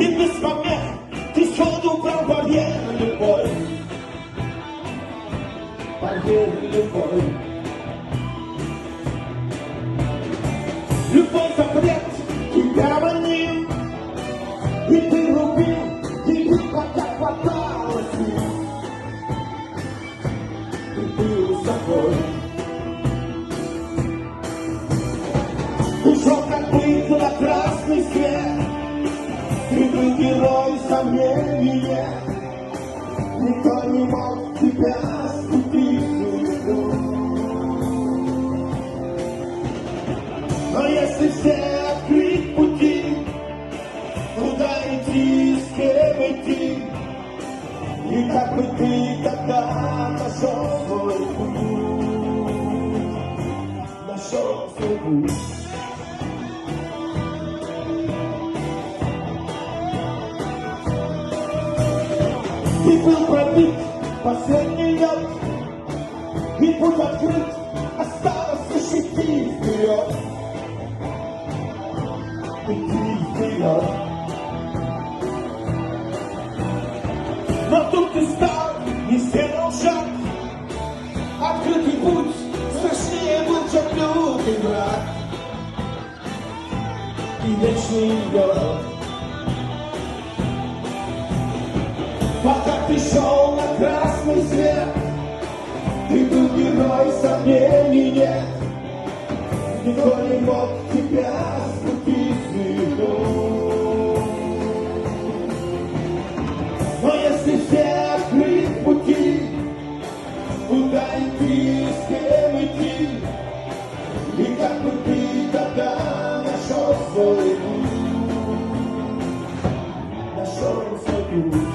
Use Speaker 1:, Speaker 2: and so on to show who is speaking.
Speaker 1: И без помех ты сходу убрал барьер, любовь. Барьер, любовь. Любой запрет тебя манил, и ты рубил, и бил, пока хватало сил. Ты был собой. Ушел как бы на красный свет. Ты был герой сомнения. Никто не мог тебя скупить. Но если все открыть пути, куда идти, с кем идти, и как бы ты тогда нашел свой путь, нашел свой путь. Ты был пробит последний лед, и путь открыт, осталось лишь идти вперед. Идти вперед. Но тут ты стал, не сделал шаг. Открытый путь страшнее был, чем лютый враг. И вечный лед. Пока ты шел на красный свет, ты был герой, сомнений нет. Никто не мог тебя скупить звезду. Но если все открыть пути, куда идти, с кем идти, и как бы ты тогда нашел свой путь, нашел свой путь.